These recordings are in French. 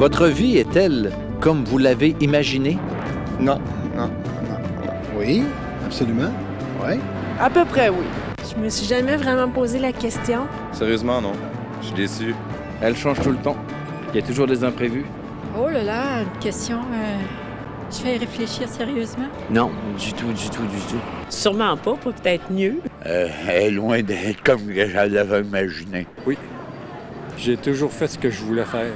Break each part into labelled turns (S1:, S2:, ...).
S1: Votre vie est-elle comme vous l'avez imaginé?
S2: Non. Oui, absolument. Oui.
S3: À peu près, oui.
S4: Je me suis jamais vraiment posé la question.
S5: Sérieusement, non. Je suis déçu.
S6: Elle change tout le temps. Il y a toujours des imprévus.
S7: Oh là là, une question. Je vais y réfléchir sérieusement.
S8: Non, du tout.
S3: Sûrement pas, peut-être mieux.
S9: Elle est loin d'être comme je l'avais imaginé.
S10: Oui. J'ai toujours fait ce que je voulais faire.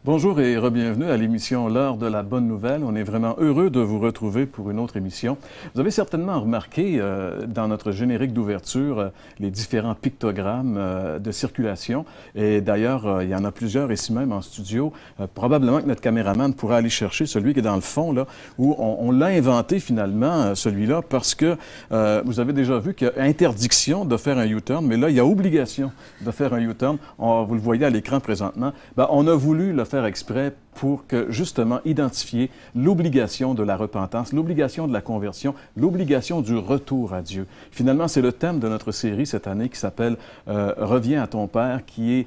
S11: Bonjour et re-bienvenue à l'émission L'heure de la bonne nouvelle. On est vraiment heureux de vous retrouver pour une autre émission. Vous avez certainement remarqué dans notre générique d'ouverture les différents pictogrammes de circulation. Et d'ailleurs, il y en a plusieurs ici même en studio. Probablement que notre caméraman pourra aller chercher celui qui est dans le fond, là, où on l'a inventé finalement, celui-là, parce que vous avez déjà vu qu'il y a interdiction de faire un U-turn, mais là, il y a obligation de faire un U-turn. Vous le voyez à l'écran présentement. On a voulu le faire exprès pour que, justement, identifier l'obligation de la repentance, l'obligation de la conversion, l'obligation du retour à Dieu. Finalement, c'est le thème de notre série cette année qui s'appelle « Reviens à ton Père », qui est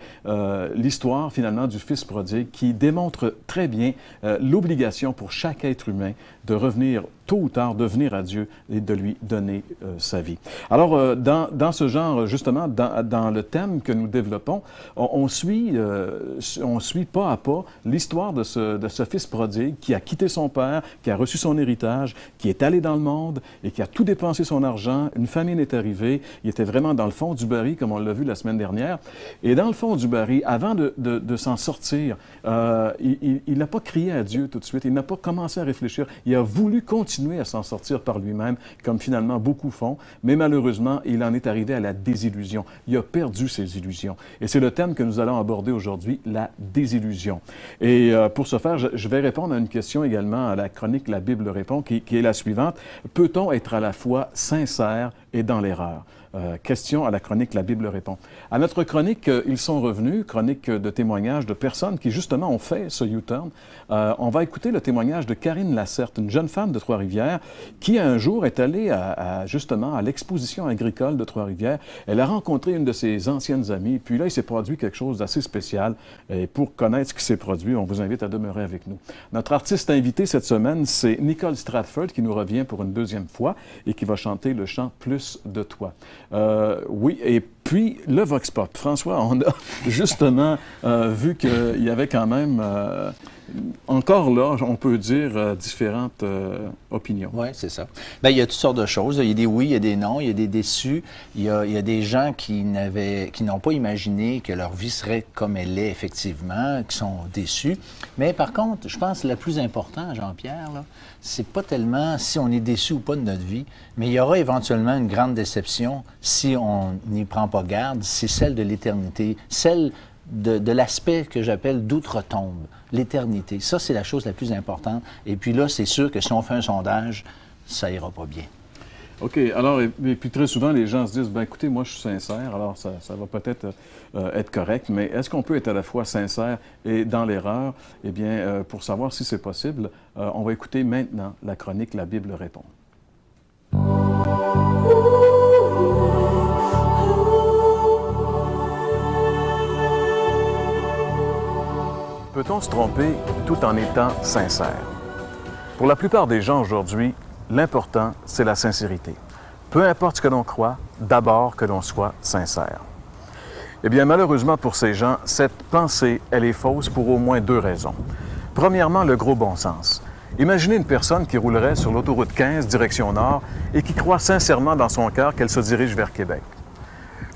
S11: l'histoire, finalement, du Fils prodigue, qui démontre très bien l'obligation pour chaque être humain de revenir tôt ou tard, de venir à Dieu et de lui donner sa vie. Alors, dans ce genre, justement, dans le thème que nous développons, on suit pas à pas l'histoire de ce fils prodigue qui a quitté son père, qui a reçu son héritage, qui est allé dans le monde et qui a tout dépensé son argent. Une famine est arrivée. Il était vraiment dans le fond du baril, comme on l'a vu la semaine dernière. Et dans le fond du baril, avant de s'en sortir, il n'a pas crié à Dieu tout de suite. Il n'a pas commencé à réfléchir. Il a voulu continuer à s'en sortir par lui-même, comme finalement beaucoup font. Mais malheureusement, il en est arrivé à la désillusion. Il a perdu ses illusions. Et c'est le thème que nous allons aborder aujourd'hui, la désillusion. Et pour ce faire, je vais répondre à une question également à la chronique La Bible répond, qui est la suivante. Peut-on être à la fois sincère et dans l'erreur? Question à la chronique La Bible répond. À notre chronique, ils sont revenus, chronique de témoignages de personnes qui, justement, ont fait ce U-turn. On va écouter le témoignage de Karine Lacerte, une jeune femme de Trois-Rivières, qui un jour est allée justement à l'exposition agricole de Trois-Rivières. Elle a rencontré une de ses anciennes amies, puis là, il s'est produit quelque chose d'assez spécial. Et pour connaître ce qui s'est produit, on vous invite à demeurer avec nous. Notre artiste invité cette semaine, c'est Nicole Stratford, qui nous revient pour une deuxième fois et qui va chanter le chant « Plus de toi ». Oui, et puis le Vox Pop. François, on a justement vu qu'il y avait quand même, encore là, on peut dire, différentes opinions.
S1: Oui, c'est ça. Bien, il y a toutes sortes de choses. Il y a des oui, il y a des non, il y a des déçus. Il y a des gens qui n'ont pas imaginé que leur vie serait comme elle est effectivement, qui sont déçus. Mais par contre, je pense que le plus important, Jean-Pierre, là, c'est pas tellement si on est déçu ou pas de notre vie, mais il y aura éventuellement une grande déception si on n'y prend pas garde, c'est celle de l'éternité, celle de l'aspect que j'appelle d'outre-tombe, l'éternité. Ça, c'est la chose la plus importante. Et puis là, c'est sûr que si on fait un sondage, ça ira pas bien.
S11: OK. Alors, et puis très souvent, les gens se disent, bien écoutez, moi, je suis sincère, alors ça va peut-être être correct, mais est-ce qu'on peut être à la fois sincère et dans l'erreur? Eh bien, pour savoir si c'est possible, on va écouter maintenant la chronique La Bible répond. Peut-on se tromper tout en étant sincère? Pour la plupart des gens aujourd'hui, l'important, c'est la sincérité. Peu importe ce que l'on croit, d'abord que l'on soit sincère. Eh bien, malheureusement pour ces gens, cette pensée, elle est fausse pour au moins deux raisons. Premièrement, le gros bon sens. Imaginez une personne qui roulerait sur l'autoroute 15, direction nord, et qui croit sincèrement dans son cœur qu'elle se dirige vers Québec.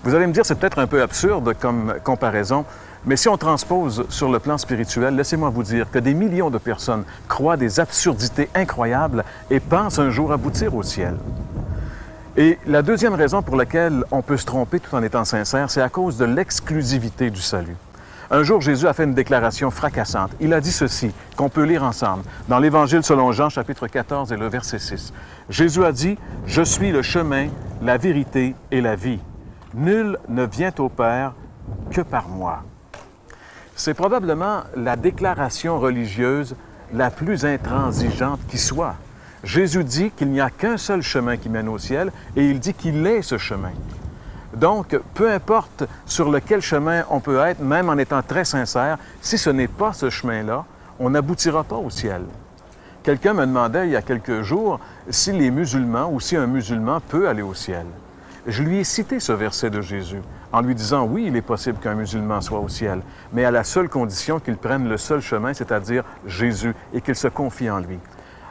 S11: Vous allez me dire, c'est peut-être un peu absurde comme comparaison, mais si on transpose sur le plan spirituel, laissez-moi vous dire que des millions de personnes croient des absurdités incroyables et pensent un jour aboutir au ciel. Et la deuxième raison pour laquelle on peut se tromper tout en étant sincère, c'est à cause de l'exclusivité du salut. Un jour, Jésus a fait une déclaration fracassante. Il a dit ceci, qu'on peut lire ensemble, dans l'Évangile selon Jean, chapitre 14 et le verset 6. Jésus a dit, « Je suis le chemin, la vérité et la vie. Nul ne vient au Père que par moi. » C'est probablement la déclaration religieuse la plus intransigeante qui soit. Jésus dit qu'il n'y a qu'un seul chemin qui mène au ciel et il dit qu'il est ce chemin. Donc, peu importe sur lequel chemin on peut être, même en étant très sincère, si ce n'est pas ce chemin-là, on n'aboutira pas au ciel. Quelqu'un me demandait il y a quelques jours si les musulmans ou si un musulman peut aller au ciel. Je lui ai cité ce verset de Jésus en lui disant, oui, il est possible qu'un musulman soit au ciel, mais à la seule condition qu'il prenne le seul chemin, c'est-à-dire Jésus, et qu'il se confie en lui.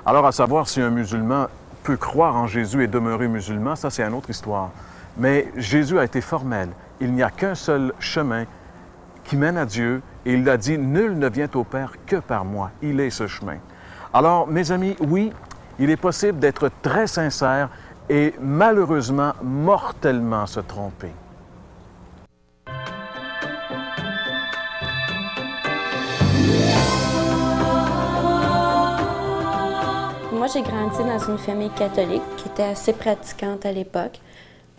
S11: Alors, à savoir si un musulman peut croire en Jésus et demeurer musulman, ça, c'est une autre histoire. Mais Jésus a été formel. Il n'y a qu'un seul chemin qui mène à Dieu, et il a dit, nul ne vient au Père que par moi. Il est ce chemin. Alors, mes amis, oui, il est possible d'être très sincère et malheureusement, mortellement se tromper.
S8: Moi, j'ai grandi dans une famille catholique qui était assez pratiquante à l'époque.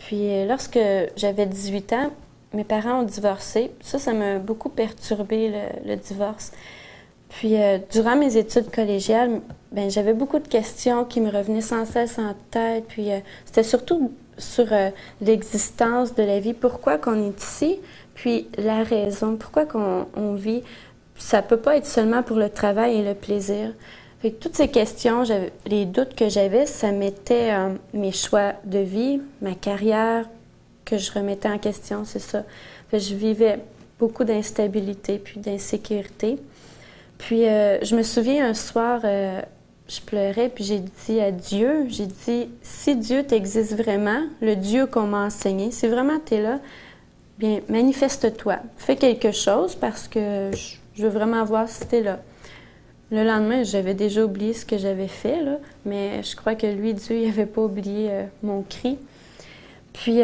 S8: Puis, lorsque j'avais 18 ans, mes parents ont divorcé. Ça m'a beaucoup perturbé, le divorce. Puis, durant mes études collégiales, j'avais beaucoup de questions qui me revenaient sans cesse en tête. Puis, c'était surtout sur l'existence de la vie, pourquoi qu'on est ici, puis la raison, pourquoi qu'on vit. Ça ne peut pas être seulement pour le travail et le plaisir. Fait que toutes ces questions, les doutes que j'avais, ça mettait mes choix de vie, ma carrière, que je remettais en question, c'est ça. Fait que je vivais beaucoup d'instabilité puis d'insécurité. Puis je me souviens un soir, je pleurais puis j'ai dit à Dieu, j'ai dit, si Dieu t'existe vraiment, le Dieu qu'on m'a enseigné, si vraiment tu es là, bien manifeste-toi, fais quelque chose parce que je veux vraiment voir si tu es là. Le lendemain, j'avais déjà oublié ce que j'avais fait, là, mais je crois que lui, Dieu, il n'avait pas oublié mon cri. Puis,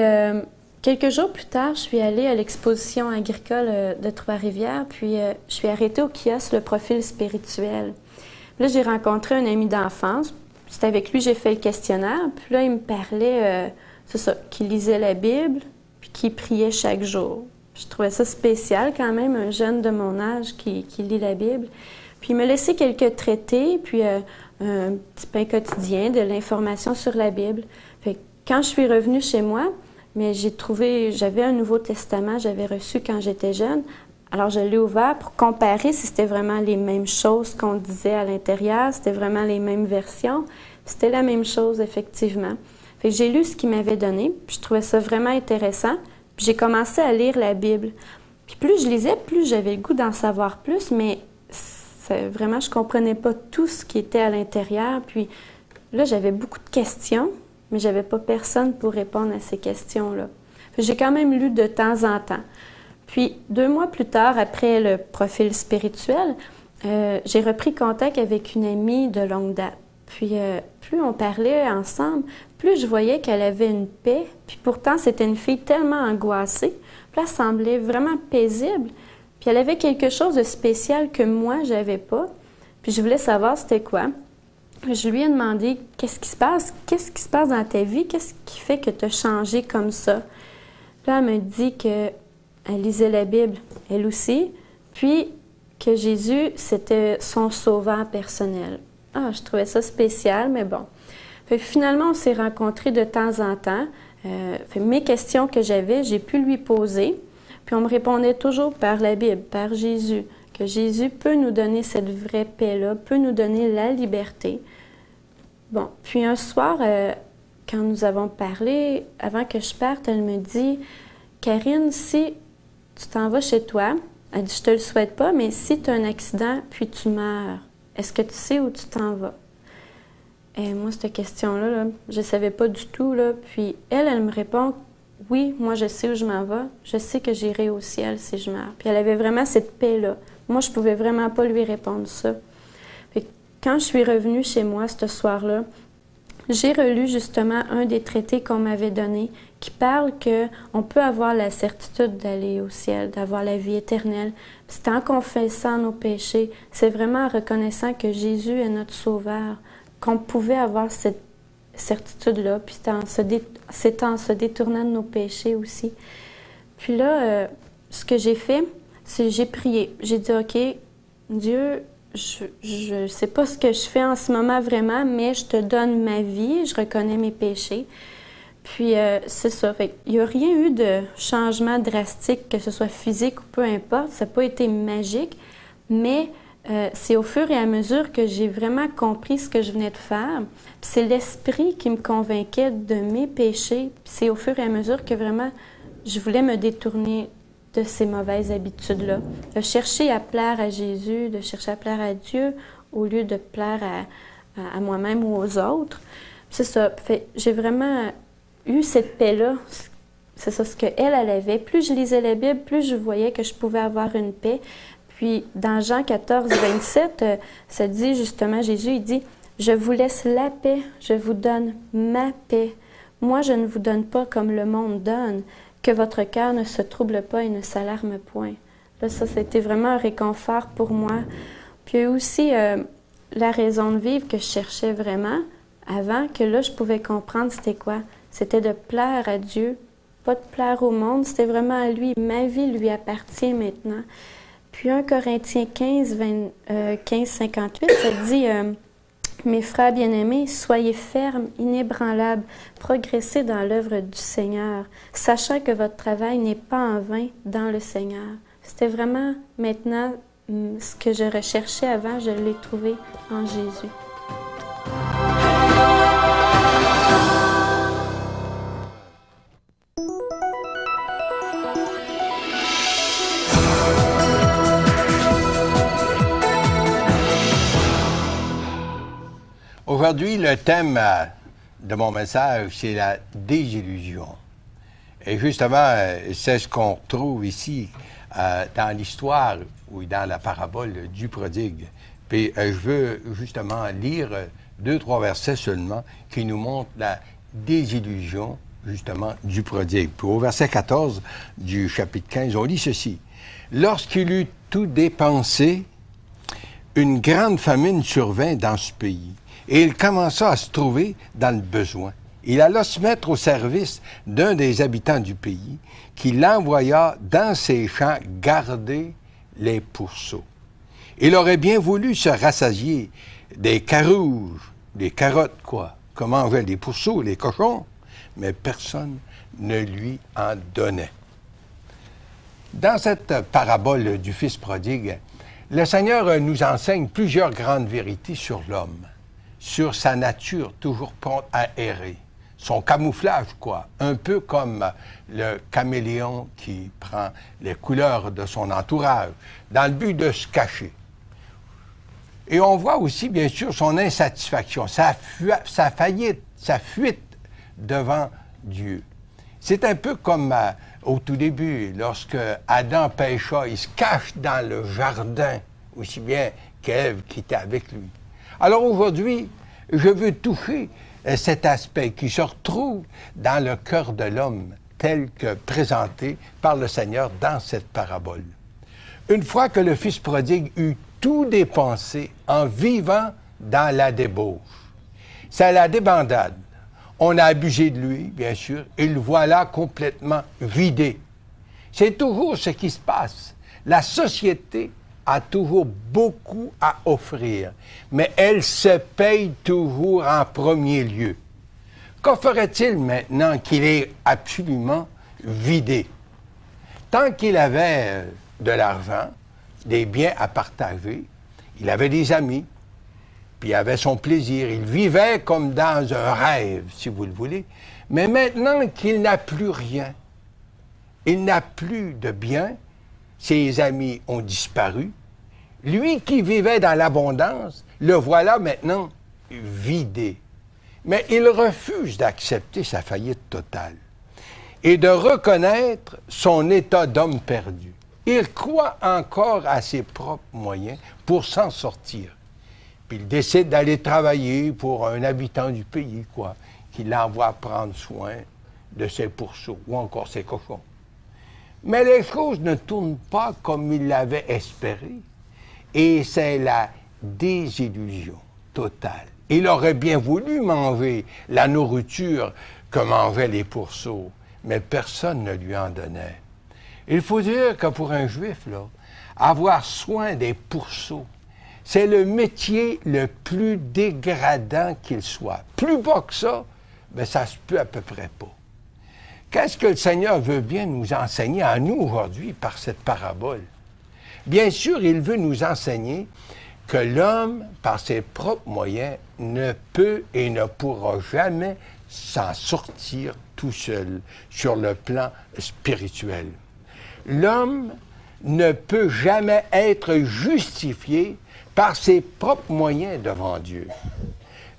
S8: quelques jours plus tard, je suis allée à l'exposition agricole de Trois-Rivières, puis je suis arrêtée au kiosque Le Profil spirituel. Là, j'ai rencontré un ami d'enfance. C'est avec lui que j'ai fait le questionnaire. Puis là, il me parlait, c'est ça, qu'il lisait la Bible, puis qu'il priait chaque jour. Je trouvais ça spécial quand même, un jeune de mon âge qui lit la Bible. Puis il m'a laissé quelques traités, puis un petit pain quotidien, de l'information sur la Bible. Fait que quand je suis revenue chez moi, mais j'avais un Nouveau Testament, j'avais reçu quand j'étais jeune. Alors je l'ai ouvert pour comparer si c'était vraiment les mêmes choses qu'on disait à l'intérieur, c'était vraiment les mêmes versions. C'était la même chose, effectivement. Fait que j'ai lu ce qu'il m'avait donné, puis je trouvais ça vraiment intéressant. Puis j'ai commencé à lire la Bible. Puis plus je lisais, plus j'avais le goût d'en savoir plus, mais vraiment, je ne comprenais pas tout ce qui était à l'intérieur. Puis là, j'avais beaucoup de questions, mais je n'avais pas personne pour répondre à ces questions-là. J'ai quand même lu de temps en temps. Puis 2 mois plus tard, après le profil spirituel, j'ai repris contact avec une amie de longue date. Puis plus on parlait ensemble, plus je voyais qu'elle avait une paix. Puis pourtant, c'était une fille tellement angoissée. Puis elle semblait vraiment paisible. Puis elle avait quelque chose de spécial que moi, je n'avais pas. Puis je voulais savoir c'était quoi. Je lui ai demandé « Qu'est-ce qui se passe? Qu'est-ce qui se passe dans ta vie? Qu'est-ce qui fait que tu as changé comme ça? » Là, elle me dit qu'elle lisait la Bible, elle aussi, puis que Jésus, c'était son sauveur personnel. Ah, je trouvais ça spécial, mais bon. Fait que finalement, on s'est rencontrés de temps en temps. Mes questions que j'avais, j'ai pu lui poser. Puis on me répondait toujours par la Bible, par Jésus, que Jésus peut nous donner cette vraie paix-là, peut nous donner la liberté. Bon, puis un soir, quand nous avons parlé, avant que je parte, elle me dit « Karine, si tu t'en vas chez toi, elle dit « Je te le souhaite pas, mais si tu as un accident puis tu meurs, est-ce que tu sais où tu t'en vas? » Et moi, cette question-là, là, je ne savais pas du tout. Là. Puis elle me répond « Oui, moi, je sais où je m'en vais. Je sais que j'irai au ciel si je meurs. » Puis elle avait vraiment cette paix-là. Moi, je ne pouvais vraiment pas lui répondre ça. Puis quand je suis revenue chez moi ce soir-là, j'ai relu justement un des traités qu'on m'avait donné qui parle qu'on peut avoir la certitude d'aller au ciel, d'avoir la vie éternelle. C'est en confessant nos péchés, c'est vraiment en reconnaissant que Jésus est notre Sauveur, qu'on pouvait avoir cette certitude-là, puis c'est en se détournant de nos péchés aussi. Puis là, ce que j'ai fait, c'est j'ai prié. J'ai dit, OK, Dieu, je ne sais pas ce que je fais en ce moment vraiment, mais je te donne ma vie, je reconnais mes péchés. Puis c'est ça. Fait il n'y a rien eu de changement drastique, que ce soit physique ou peu importe. Ça n'a pas été magique, mais c'est au fur et à mesure que j'ai vraiment compris ce que je venais de faire. Puis c'est l'Esprit qui me convainquait de mes péchés. Puis c'est au fur et à mesure que vraiment je voulais me détourner de ces mauvaises habitudes-là. De chercher à plaire à Jésus, de chercher à plaire à Dieu au lieu de plaire à moi-même ou aux autres. C'est ça. Fait, j'ai vraiment eu cette paix-là. C'est ça ce qu'elle avait. Plus je lisais la Bible, plus je voyais que je pouvais avoir une paix. Puis dans Jean 14, 27, ça dit justement, Jésus, il dit, « Je vous laisse la paix, je vous donne ma paix. Moi, je ne vous donne pas comme le monde donne. Que votre cœur ne se trouble pas et ne s'alarme point. » Là, ça, c'était vraiment un réconfort pour moi. Puis il y a aussi la raison de vivre que je cherchais vraiment avant, que là, je pouvais comprendre c'était quoi. C'était de plaire à Dieu, pas de plaire au monde. C'était vraiment à lui. Ma vie lui appartient maintenant. Puis 1 Corinthiens 15, 58, ça dit mes frères bien-aimés, soyez fermes, inébranlables, progressez dans l'œuvre du Seigneur, sachant que votre travail n'est pas en vain dans le Seigneur. C'était vraiment maintenant ce que je recherchais avant, je l'ai trouvé en Jésus.
S12: Aujourd'hui, le thème de mon message, c'est la désillusion. Et justement, c'est ce qu'on retrouve ici dans l'histoire ou dans la parabole du prodigue. Puis je veux justement lire 2-3 versets seulement qui nous montrent la désillusion justement du prodigue. Puis au verset 14 du chapitre 15, on lit ceci. « Lorsqu'il eut tout dépensé, une grande famine survint dans ce pays. Et il commença à se trouver dans le besoin. Il alla se mettre au service d'un des habitants du pays, qui l'envoya dans ses champs garder les pourceaux. Il aurait bien voulu se rassasier des carouges, des carottes, quoi, comme mangeaient les pourceaux, les cochons, mais personne ne lui en donnait. » Dans cette parabole du Fils prodigue, le Seigneur nous enseigne plusieurs grandes vérités sur l'homme, sur sa nature toujours prompte à errer, son camouflage, quoi, un peu comme le caméléon qui prend les couleurs de son entourage, dans le but de se cacher. Et on voit aussi, bien sûr, son insatisfaction, sa faillite, sa fuite devant Dieu. C'est un peu comme au tout début, lorsque Adam pécha, il se cache dans le jardin, aussi bien qu'Ève qui était avec lui. Alors aujourd'hui, je veux toucher cet aspect qui se retrouve dans le cœur de l'homme, tel que présenté par le Seigneur dans cette parabole. Une fois que le Fils prodigue eut tout dépensé en vivant dans la débauche, c'est la débandade. On a abusé de lui, bien sûr, et le voilà complètement vidé. C'est toujours ce qui se passe. La société a toujours beaucoup à offrir, mais elle se paye toujours en premier lieu. Que ferait-il maintenant qu'il est absolument vidé? Tant qu'il avait de l'argent, des biens à partager, il avait des amis, puis il avait son plaisir. Il vivait comme dans un rêve, si vous le voulez. Mais maintenant qu'il n'a plus rien, il n'a plus de biens, ses amis ont disparu. Lui qui vivait dans l'abondance, le voilà maintenant vidé. Mais il refuse d'accepter sa faillite totale et de reconnaître son état d'homme perdu. Il croit encore à ses propres moyens pour s'en sortir. Puis il décide d'aller travailler pour un habitant du pays, quoi, qui l'envoie prendre soin de ses pourceaux ou encore ses cochons. Mais les choses ne tournent pas comme il l'avait espéré, et c'est la désillusion totale. Il aurait bien voulu manger la nourriture que mangeaient les pourceaux, mais personne ne lui en donnait. Il faut dire que pour un Juif, là, avoir soin des pourceaux, c'est le métier le plus dégradant qu'il soit. Plus bas que ça, bien, ça se peut à peu près pas. Qu'est-ce que le Seigneur veut bien nous enseigner à nous aujourd'hui par cette parabole? Bien sûr, il veut nous enseigner que l'homme, par ses propres moyens, ne peut et ne pourra jamais s'en sortir tout seul sur le plan spirituel. L'homme ne peut jamais être justifié par ses propres moyens devant Dieu.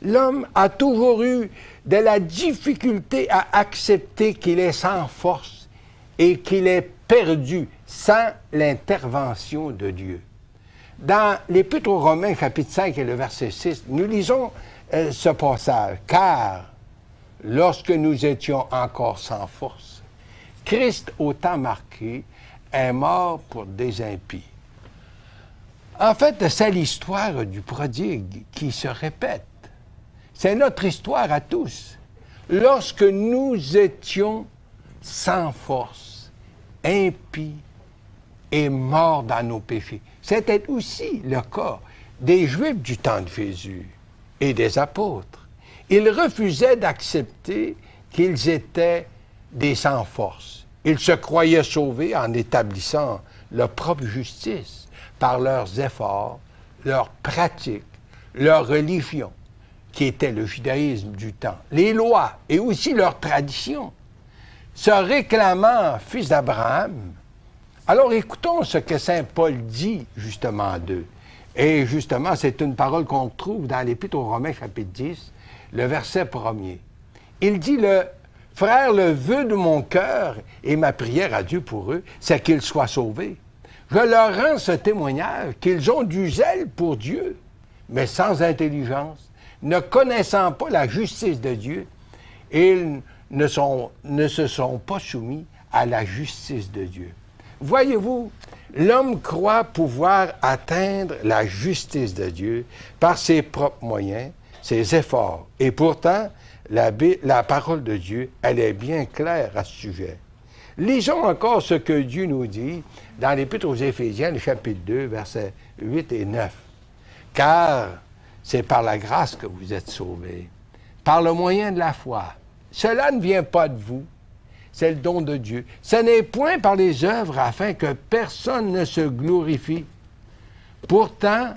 S12: L'homme a toujours eu de la difficulté à accepter qu'il est sans force et qu'il est perdu sans l'intervention de Dieu. Dans l'Épître aux Romains, chapitre 5 et le verset 6, nous lisons ce passage. « Car, lorsque nous étions encore sans force, Christ, au temps marqué, est mort pour des impies. » En fait, c'est l'histoire du prodigue qui se répète. C'est notre histoire à tous. Lorsque nous étions sans force, impies et morts dans nos péchés. C'était aussi le cas des Juifs du temps de Jésus et des apôtres. Ils refusaient d'accepter qu'ils étaient des sans force. Ils se croyaient sauvés en établissant leur propre justice par leurs efforts, leurs pratiques, leur religion, qui était le judaïsme du temps, les lois et aussi leurs traditions. Se réclamant fils d'Abraham, alors écoutons ce que saint Paul dit justement d'eux. Et justement, c'est une parole qu'on trouve dans l'Épître aux Romains, chapitre 10, le verset 1er. Il dit, « Frère, le vœu de mon cœur et ma prière à Dieu pour eux, c'est qu'ils soient sauvés. Je leur rends ce témoignage qu'ils ont du zèle pour Dieu, mais sans intelligence, ne connaissant pas la justice de Dieu, ils ne se sont pas soumis à la justice de Dieu. » Voyez-vous, l'homme croit pouvoir atteindre la justice de Dieu par ses propres moyens, ses efforts. Et pourtant, la parole de Dieu, elle est bien claire à ce sujet. Lisons encore ce que Dieu nous dit dans l'Épître aux Éphésiens, le chapitre 2, versets 8 et 9. « Car c'est par la grâce que vous êtes sauvés, par le moyen de la foi. Cela ne vient pas de vous, c'est le don de Dieu. Ce n'est point par les œuvres afin que personne ne se glorifie. Pourtant,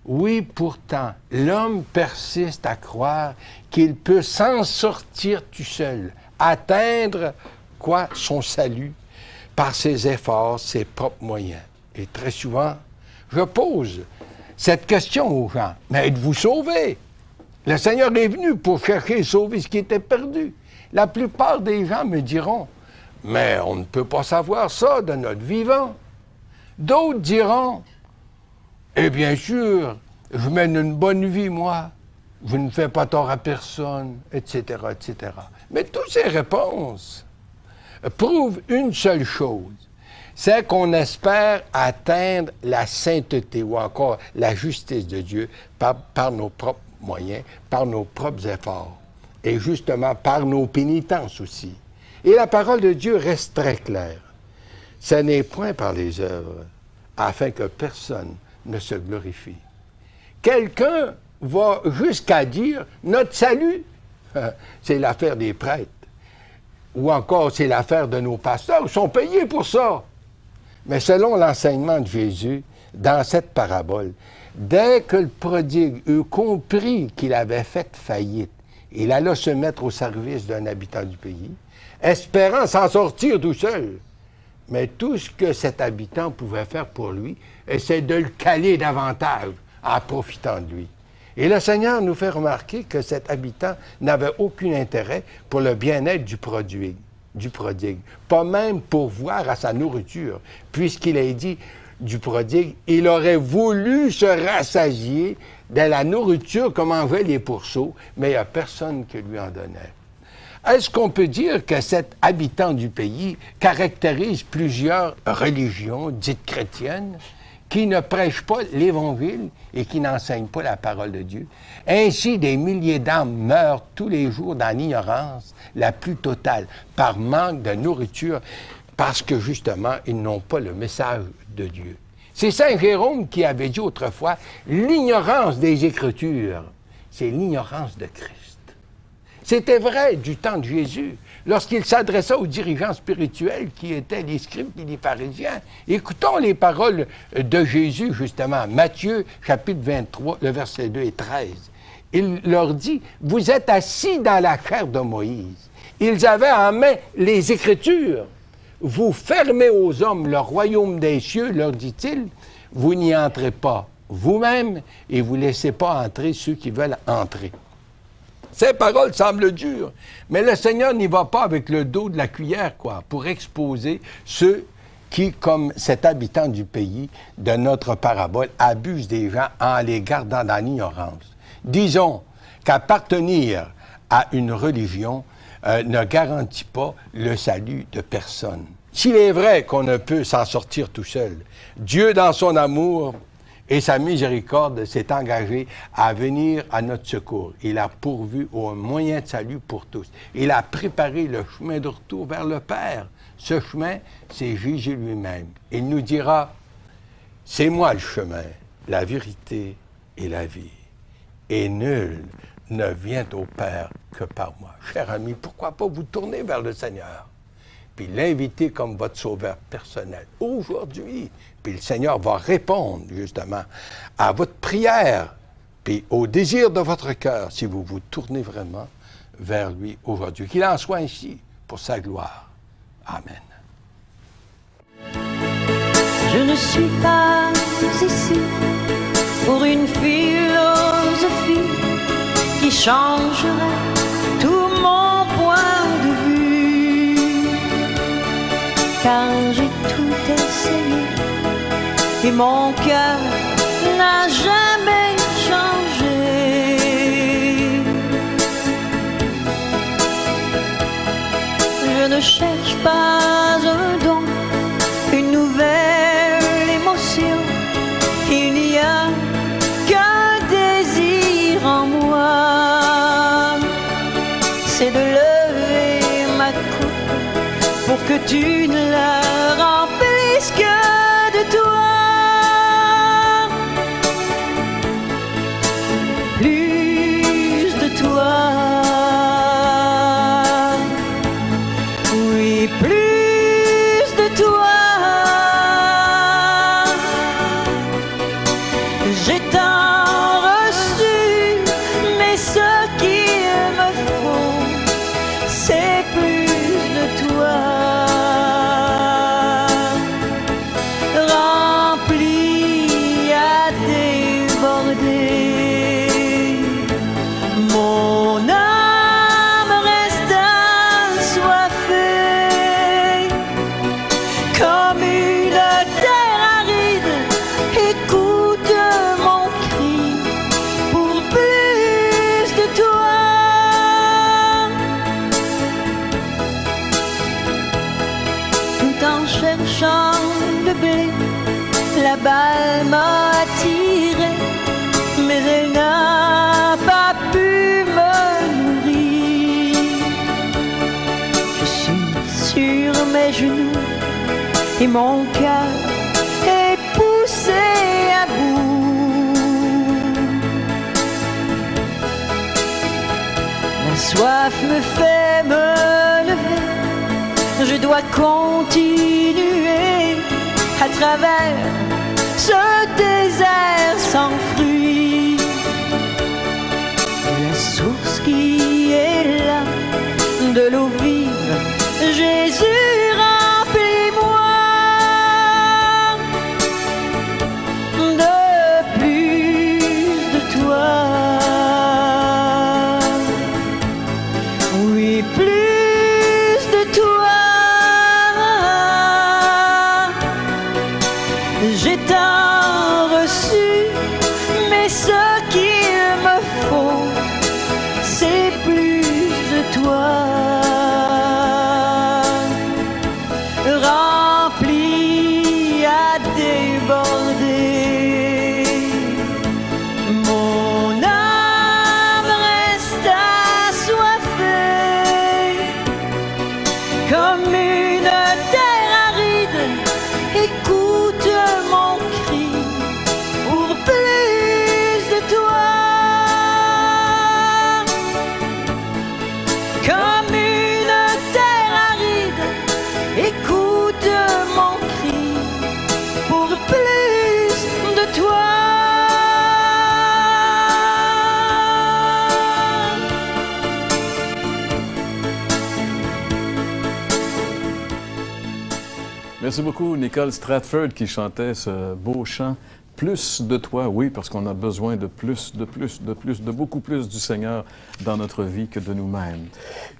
S12: oui, pourtant, l'homme persiste à croire qu'il peut s'en sortir tout seul, atteindre son salut par ses efforts, ses propres moyens. Et très souvent, je pose cette question aux gens. Mais êtes-vous sauvés? Le Seigneur est venu pour chercher et sauver ce qui était perdu. La plupart des gens me diront, mais on ne peut pas savoir ça de notre vivant. D'autres diront, et bien sûr, je mène une bonne vie, moi. Je ne fais pas tort à personne, etc., etc. Mais toutes ces réponses prouvent une seule chose, c'est qu'on espère atteindre la sainteté ou encore la justice de Dieu par nos propres moyens, par nos propres efforts. Et justement par nos pénitences aussi. Et la parole de Dieu reste très claire. Ce n'est point par les œuvres, afin que personne ne se glorifie. Quelqu'un va jusqu'à dire, notre salut, c'est l'affaire des prêtres. Ou encore, c'est l'affaire de nos pasteurs, ils sont payés pour ça. Mais selon l'enseignement de Jésus, dans cette parabole, dès que le prodigue eut compris qu'il avait fait faillite, il alla se mettre au service d'un habitant du pays, espérant s'en sortir tout seul. Mais tout ce que cet habitant pouvait faire pour lui, c'est de le caler davantage en profitant de lui. Et le Seigneur nous fait remarquer que cet habitant n'avait aucun intérêt pour le bien-être du prodigue, pas même pour voir à sa nourriture, puisqu'il a dit du prodigue, il aurait voulu se rassasier de la nourriture que mangeaient les pourceaux, mais il n'y a personne qui lui en donnait. Est-ce qu'on peut dire que cet habitant du pays caractérise plusieurs religions dites chrétiennes qui ne prêchent pas l'Évangile et qui n'enseignent pas la parole de Dieu? Ainsi, des milliers d'âmes meurent tous les jours dans l'ignorance la plus totale, par manque de nourriture, parce que justement, ils n'ont pas le message de Dieu. C'est Saint Jérôme qui avait dit autrefois, l'ignorance des Écritures, c'est l'ignorance de Christ. C'était vrai du temps de Jésus, lorsqu'il s'adressa aux dirigeants spirituels qui étaient les scribes et les pharisiens. Écoutons les paroles de Jésus, justement. Matthieu, chapitre 23, le verset 2 et 13. Il leur dit, « Vous êtes assis dans la chair de Moïse. Ils avaient en main les Écritures. Vous fermez aux hommes le royaume des cieux, leur dit-il. Vous n'y entrez pas vous-même et vous ne laissez pas entrer ceux qui veulent entrer. » Ces paroles semblent dures, mais le Seigneur n'y va pas avec le dos de la cuillère, pour exposer ceux qui, comme cet habitant du pays de notre parabole, abusent des gens en les gardant dans l'ignorance. Disons qu'appartenir à une religion ne garantit pas le salut de personne. S'il est vrai qu'on ne peut s'en sortir tout seul, Dieu, dans son amour et sa miséricorde, s'est engagé à venir à notre secours. Il a pourvu un moyen de salut pour tous. Il a préparé le chemin de retour vers le Père. Ce chemin, c'est Jésus lui-même. Il nous dira, « C'est moi le chemin, la vérité et la vie. Et nul ne vient au Père que par moi. » Cher ami, pourquoi pas vous tourner vers le Seigneur, puis l'inviter comme votre sauveur personnel aujourd'hui. Puis le Seigneur va répondre justement à votre prière, puis au désir de votre cœur, si vous vous tournez vraiment vers lui aujourd'hui. Qu'il en soit ainsi pour sa gloire. Amen.
S13: Je ne suis pas ici pour une philosophie qui changerait tout mon point de vue, car j'ai tout essayé et mon cœur n'a jamais changé. Je ne cherche pas un don, une nouvelle émotion. Il n'y a qu'un désir en moi, c'est de lever ma coupe pour que tu ne la remplisses que de toi. Plus de toi, oui, plus de toi. J'ai tant reçu, mais ce qu'il me faut, c'est plus de toi. Rempli à déborder. Mon âme reste assoiffée, comme une terre aride. Écoute mon cri pour plus de toi. Tout en cherchant le blé, la balle m'a attiré, mais elle n'a pas pu me nourrir. Je suis sur mes genoux et mon cœur est poussé à bout. La soif me fait me lever, je dois continuer à travers ce désert sans fruits. La source qui est là, de l'eau vive, Jésus, remplis-moi de plus de toi. Oui, plus de toi. J'ai tant reçu, mais ce
S11: Merci beaucoup, Nicole Stratford, qui chantait ce beau chant. Plus de toi, oui, parce qu'on a besoin de plus, de beaucoup plus du Seigneur dans notre vie que de nous-mêmes.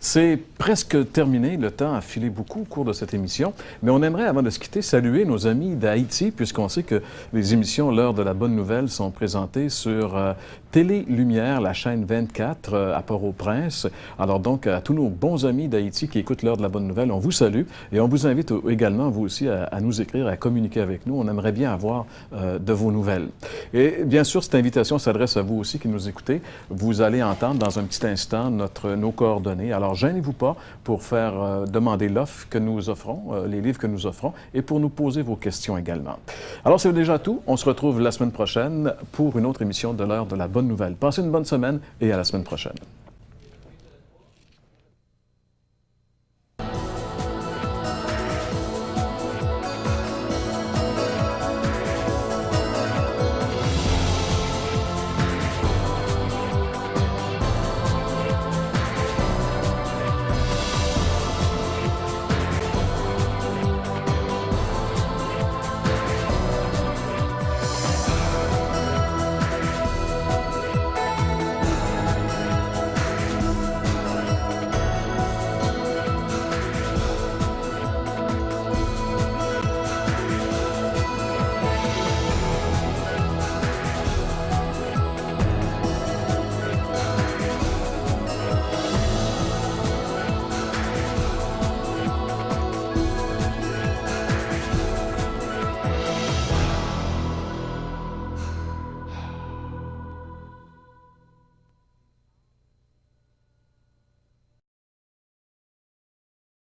S11: C'est presque terminé, le temps a filé beaucoup au cours de cette émission, mais on aimerait, avant de se quitter, saluer nos amis d'Haïti, puisqu'on sait que les émissions L'heure de la bonne nouvelle sont présentées sur Télé Lumière, la chaîne 24 à Port-au-Prince. Alors donc, à tous nos bons amis d'Haïti qui écoutent L'heure de la bonne nouvelle, on vous salue et on vous invite également, vous aussi, à nous écrire, à communiquer avec nous. On aimerait bien avoir de vos nouvelles. Et bien sûr, cette invitation s'adresse à vous aussi qui nous écoutez. Vous allez entendre dans un petit instant nos coordonnées. Alors, gênez-vous pas pour faire demander l'offre que nous offrons, les livres que nous offrons, et pour nous poser vos questions également. Alors, c'est déjà tout. On se retrouve la semaine prochaine pour une autre émission de l'heure de la bonne nouvelle. Passez une bonne semaine et à la semaine prochaine.